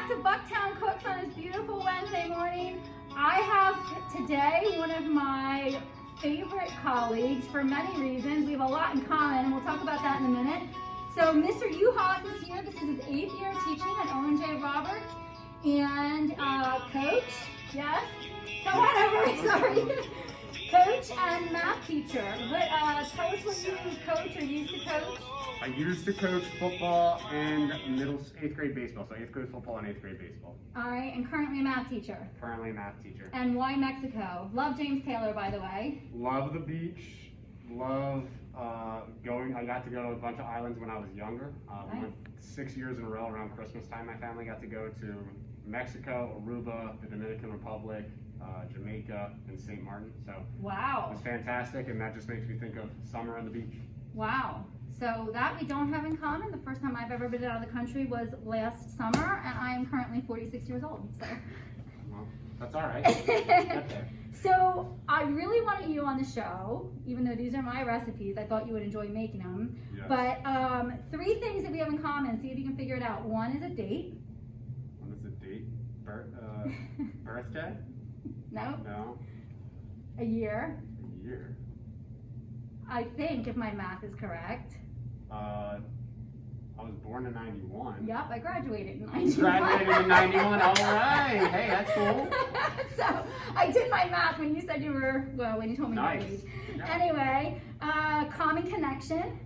back to Bucktown Cooks on this beautiful Wednesday morning. I have today one of my favorite colleagues for many reasons. We have a lot in common, and we'll talk about that in a minute. So Mr. Uhas is here. This is his 8th year teaching at Owen J. Roberts. And coach, yes? Come on over, sorry. Coach and math teacher. Tell us what you coach or used to coach. I used to coach football and 8th grade baseball, so 8th grade football and 8th grade baseball. All right, and currently a math teacher. Currently a math teacher. And why Mexico? Love James Taylor, by the way. Love the beach. Love going. I got to go to a bunch of islands when I was younger. We went 6 years in a row around Christmas time. My family got to go to Mexico, Aruba, the Dominican Republic, Jamaica, and St. Martin. So wow, it was fantastic, and that just makes me think of summer on the beach. Wow. So that we don't have in common. The first time I've ever been out of the country was last summer, and I am currently 46 years old. So. Well, that's all right. Get there. So I really wanted you on the show, even though these are my recipes. I thought you would enjoy making them. Yes. But 3 things that we have in common. See if you can figure it out. One is a date. One is a date. Birthday? No. No. A year. A year. I think, if my math is correct. I was born in 91. Yep, I graduated in 91. Graduated in 91, all right. Hey, that's cool. So, I did my math when you said you were, well, when you told me Nice. your age. Yeah. Anyway, common connection.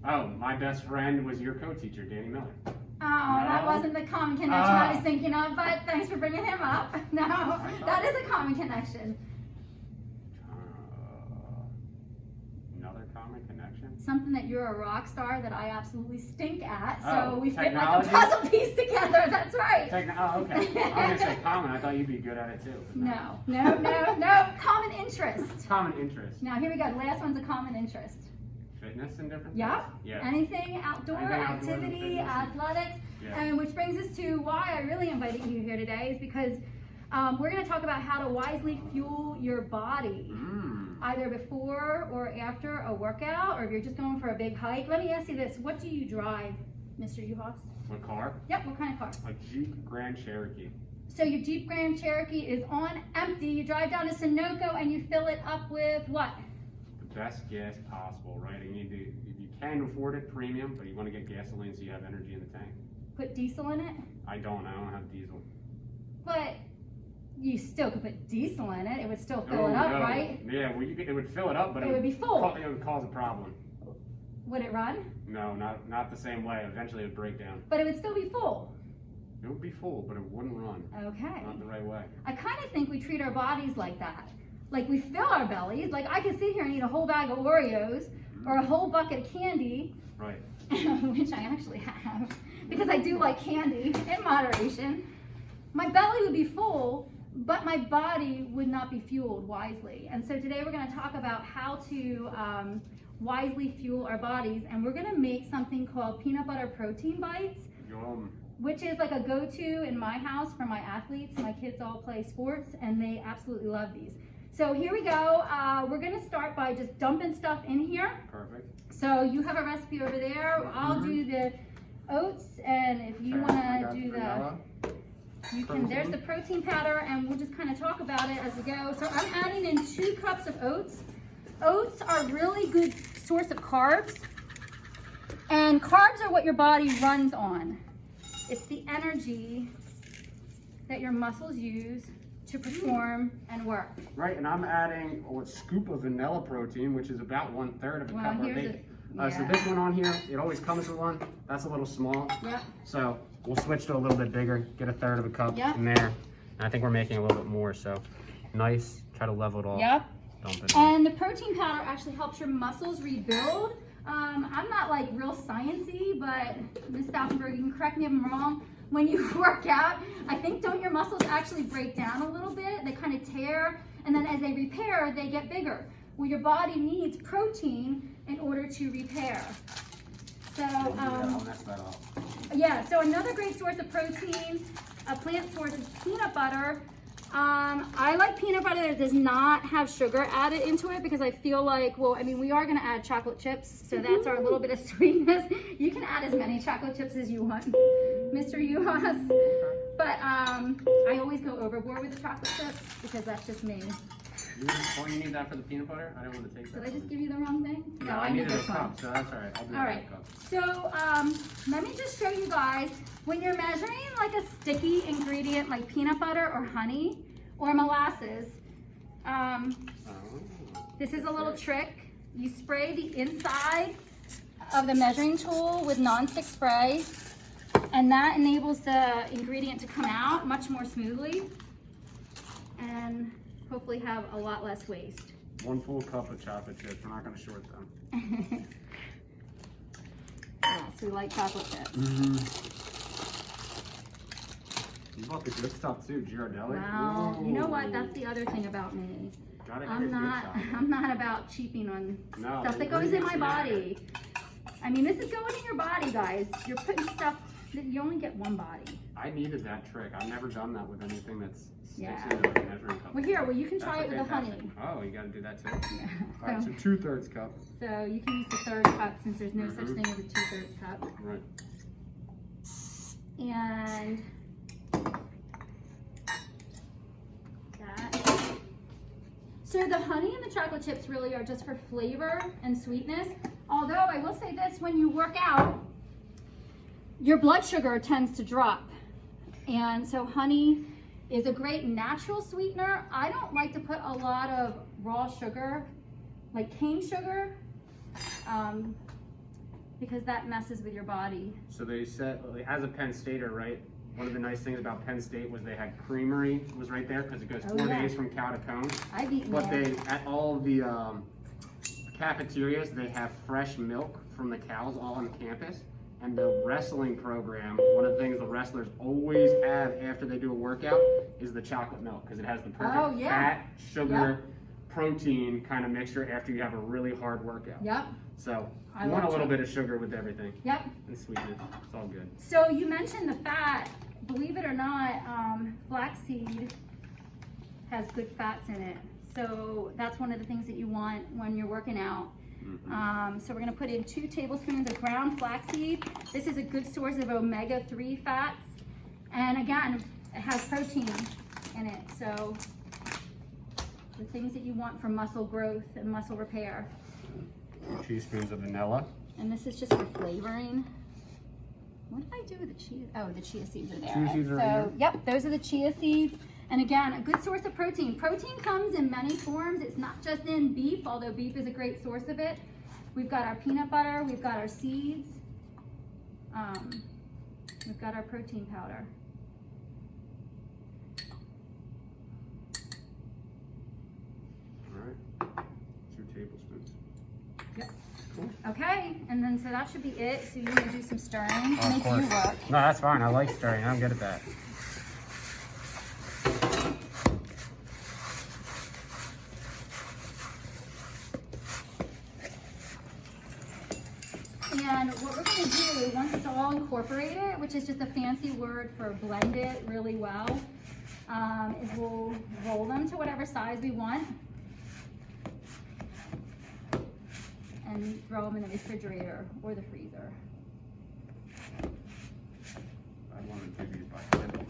Oh, my best friend was your co-teacher, Danny Miller. Oh, that wasn't the common connection I was thinking of, but thanks for bringing him up. No, that is a common connection. Another common connection? Something that you're a rock star that I absolutely stink at, so Oh, we fit technology? like a puzzle piece together, that's right. Okay. I was going to say common. I thought you'd be good at it too. No, common interest. Common interest. Now here we go, the last one's a common interest. Fitness and different Yep. things? Yeah. Anything outdoor, Anything outdoor activity, fitness. athletics. Yeah. And which brings us to why I really invited you here today is because we're going to talk about how to wisely fuel your body. Either before or after a workout, or if you're just going for a big hike. Let me ask you this, what do you drive, Mr. Uhas? What car? Yep, what kind of car? A Jeep Grand Cherokee. So your Jeep Grand Cherokee is on empty. You drive down to Sunoco and you fill it up with what? The best gas possible, right? You need to, if you can afford it, premium, but you want to get gasoline so you have energy in the tank. Put diesel in it? I don't have diesel. But you still could put diesel in it. It would still fill it up, no. right? Yeah, well, it would fill it up, but It would be full. It would cause a problem. Would it run? No, not the same way. Eventually it would break down. But it would still be full. It would be full, but it wouldn't run. Okay. Not the right way. I kind of think we treat our bodies like that. Like we fill our bellies. Like I could sit here and eat a whole bag of Oreos or a whole bucket of candy. Right. Which I actually have. Because I do like candy in moderation. My belly would be full, but my body would not be fueled wisely. And so today we're going to talk about how to wisely fuel our bodies. And we're going to make something called peanut butter protein bites. Yum. Which is like a go-to in my house for my athletes. My kids all play sports and they absolutely love these. So here we go. We're gonna start by just dumping stuff in here. Perfect. So you have a recipe over there. I'll do the oats, and if you wanna do you can, there's the protein powder, and we'll just kind of talk about it as we go. So I'm adding in 2 cups of oats. Oats are a really good source of carbs. And carbs are what your body runs on. It's the energy that your muscles use to perform and work. Right, and I'm adding a scoop of vanilla protein, which is about 1/3 of a cup of bacon. So this one on here, it always comes with one. That's a little small. Yep. So we'll switch to a little bit bigger, get 1/3 of a cup Yep. in there. And I think we're making a little bit more, so nice. Try to level it off. Yep. Dump it. And the protein powder actually helps your muscles rebuild. I'm not like real sciencey, but Ms. Stauffenberg, you can correct me if I'm wrong. When you work out, I think don't your muscles actually break down a little bit? They kind of tear, and then as they repair, they get bigger. Well, your body needs protein in order to repair. So, I'll mess that up. yeah, so another great source of protein, a plant source, is peanut butter. I like peanut butter that does not have sugar added into it because I feel like, well, I mean, we are gonna add chocolate chips, so that's our little bit of sweetness. You can add as many chocolate chips as you want, Mr. Uhas. But I always go overboard with the chocolate chips because that's just me. You need that for the peanut butter? I don't want to take that. Did I just give you the wrong thing? No, I needed a cup, so that's all right. I'll do that cup. So let me just show you guys, when you're measuring like a sticky ingredient like peanut butter or honey or molasses, this is a little trick. You spray the inside of the measuring tool with non-stick spray, and that enables the ingredient to come out much more smoothly and hopefully have a lot less waste. 1 full cup of chocolate chips. We're not going to short them. Yes, we like chocolate chips. You bought the good stuff too, Girardelli. Wow. Ooh. You know what? That's the other thing about me. I'm not about cheaping on stuff that goes in my body. I mean, this is going in your body, guys. You're putting stuff that you only get one body. I needed that trick. I've never done that with anything that's Yeah. in a measuring cup. Well, here, you can try it with the honey. Oh, you got to do that too. Yeah. All right, so 2/3 cup. So you can use the 1/3 cup since there's no such thing as a 2/3 cup. Right. And that. So the honey and the chocolate chips really are just for flavor and sweetness. Although I will say this, when you work out, your blood sugar tends to drop. And so honey is a great natural sweetener. I don't like to put a lot of raw sugar, like cane sugar, because that messes with your body. So they said, as a Penn Stater, right, one of the nice things about Penn State was they had creamery was right there because it goes 4 days from cow to cone. I've eaten But there. they, at all the cafeterias, they have fresh milk from the cows all on campus. And the wrestling program, one of the things the wrestlers always have after they do a workout is the chocolate milk because it has the perfect fat, sugar, protein kind of mixture after you have a really hard workout. Yep. So you want a little bit of sugar with everything. Yep. And sweetness. It's all good. So you mentioned the fat. Believe it or not, flaxseed has good fats in it. So that's one of the things that you want when you're working out. So we're going to put in 2 tablespoons of ground flaxseed. This is a good source of omega-3 fats. And again, it has protein in it. So the things that you want for muscle growth and muscle repair. 2 teaspoons of vanilla. And this is just for flavoring. What did I do with the chia? Oh, the chia seeds are there. Chia seeds are right here? Yep, those are the chia seeds. And again, a good source of protein. Protein comes in many forms. It's not just in beef, although beef is a great source of it. We've got our peanut butter, we've got our seeds, we've got our protein powder. All right, 2 tablespoons. Yep. Cool. Okay, and then so that should be it. So you're gonna do some stirring to Of make course. you work. No, that's fine. I like stirring. I'm good at that. And what we're going to do, once it's all incorporated, which is just a fancy word for blend it really well, is we'll roll them to whatever size we want and throw them in the refrigerator or the freezer. I wanted to do these by hand.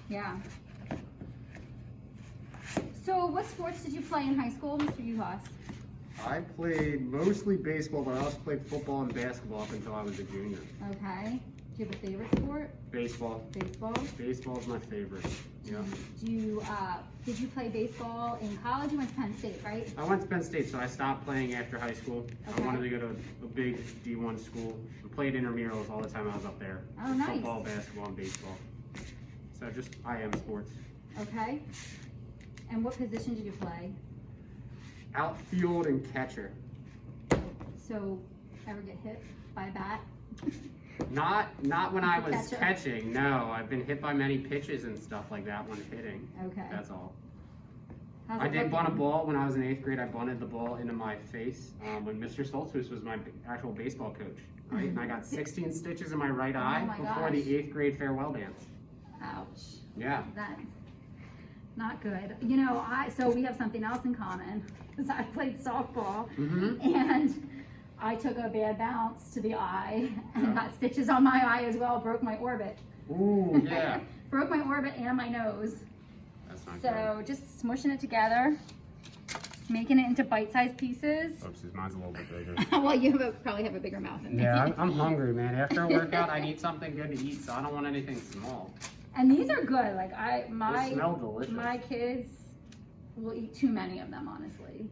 Yeah. So what sports did you play in high school, Mr. Uhas? I played mostly baseball, but I also played football and basketball up until I was a junior. Okay. Do you have a favorite sport? Baseball. Baseball. Baseball is my favorite. Yeah. Did you play baseball in college? You went to Penn State, right? I went to Penn State, so I stopped playing after high school. Okay. I wanted to go to a big D1 school. I played intramurals all the time I was up there. Oh, nice. Football, basketball, and baseball. So just IM sports. Okay. And what position did you play? Outfield and catcher. So, ever get hit by a bat? Not when I was Catcher. catching. No, I've been hit by many pitches and stuff like that when hitting. Okay. That's all. How's I it did bunt a looking? ball when I was in 8th grade. I bunted the ball into my face when Mr. Stoltzfus was my actual baseball coach. Right? And I got 16 stitches in my right eye my before gosh. the 8th grade farewell dance. Ouch. Yeah. Not good. You know, so we have something else in common. Because I played softball and I took a bad bounce to the eye and got stitches on my eye as well. Broke my orbit. Ooh, yeah. Broke my orbit and my nose. That's not So good. just smushing it together, making it into bite-sized pieces. Oopsies, mine's a little bit bigger. Well, you probably have a bigger mouth than me. Yeah, I'm hungry, man. After a workout, I need something good to eat, so I don't want anything small. And these are good. Like They smell delicious. my kids will eat too many of them, honestly.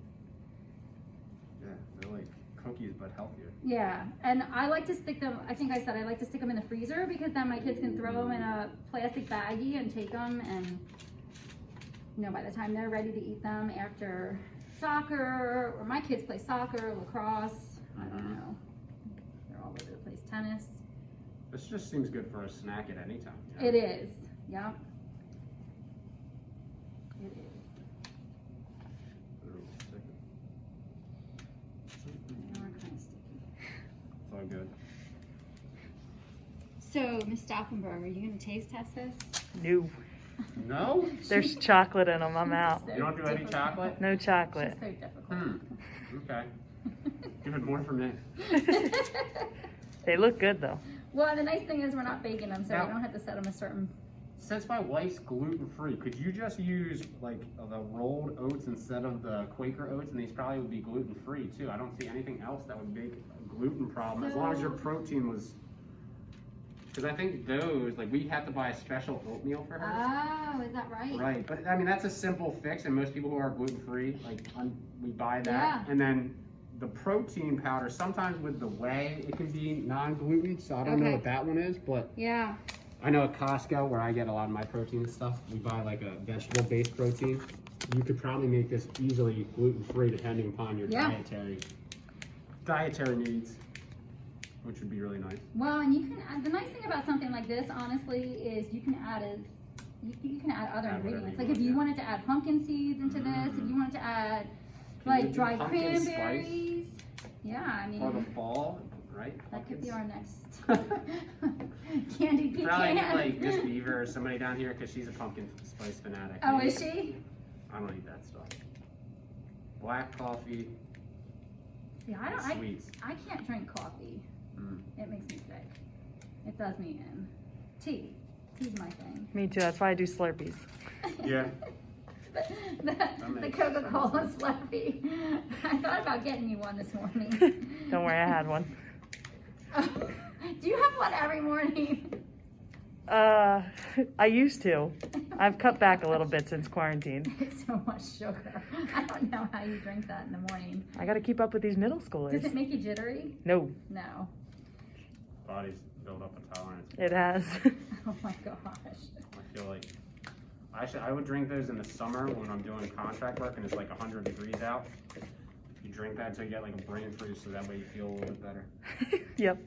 Yeah, they're like cookies, but healthier. Yeah, and I like to stick them, I think I said I like to stick them in the freezer because then my kids can throw them in a plastic baggie and take them, and you know, by the time they're ready to eat them after soccer, or my kids play soccer, lacrosse, I don't know. They're all over the place, tennis. This just seems good for a snack at any time. It is, yeah. It is. Ooh, sticky. They are kind of sticky. It's all good. So, Miss Stauffenberg, are you going to taste test this? No. No? There's chocolate in them. I'm out. You don't do any chocolate? No chocolate. She's so difficult. Okay. Give it more for me. They look good though. Well, the nice thing is we're not baking them, so Now- we don't have to set them a certain. Since my wife's gluten-free, could you just use like the rolled oats instead of the Quaker oats? And these probably would be gluten-free too. I don't see anything else that would make a gluten problem as long as your protein was. Because I think those, like we had to buy a special oatmeal for her. Oh, is that right? Right, but I mean that's a simple fix, and most people who are gluten-free, like we buy that, Yeah. and then the protein powder. Sometimes with the whey, it can be non-gluten, so I don't know Okay. what that one is, but Yeah. I know at Costco, where I get a lot of my protein and stuff, we buy like a vegetable-based protein. You could probably make this easily gluten-free depending upon your Yeah. dietary needs, which would be really nice. Well, and you can add, the nice thing about something like this, honestly, is you can add you can add other Add whatever ingredients. you Like want, if you yeah. wanted to add pumpkin seeds into this, if you wanted to add Can you like do dried pumpkin spice? cranberries. Yeah, I mean, For the fall, right? that could be Pumpkins. our next candied pecan. Probably need like Miss Beaver or somebody down here because she's a pumpkin spice fanatic. Oh, is she? I don't eat that stuff. Black coffee, See, I and don't. sweets. I can't drink coffee. Mm. It makes me sick. It does me in. Tea. Tea's my thing. Me too. That's why I do Slurpees. Yeah. the makes Coca-Cola sense. Slurpee. I thought about getting you one this morning. Don't worry, I had one. Do you have one every morning? I used to. I've cut back a little bit since quarantine. It's so much sugar. I don't know how you drink that in the morning. I gotta keep up with these middle Does schoolers. it make you jittery? No, No. Body's built up a tolerance. it has. Oh my gosh. I feel like I would drink those in the summer when I'm doing contract work and it's like 100 degrees out. You drink that until you get like a brain freeze, so that way you feel a little bit better. Yep.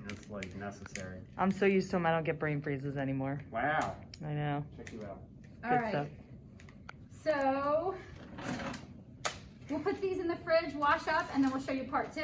It's like necessary. I'm so used to them I don't get brain freezes anymore. Wow. I know. Check you out. All Good right. stuff. So we'll put these in the fridge, wash up, and then we'll show you part 2.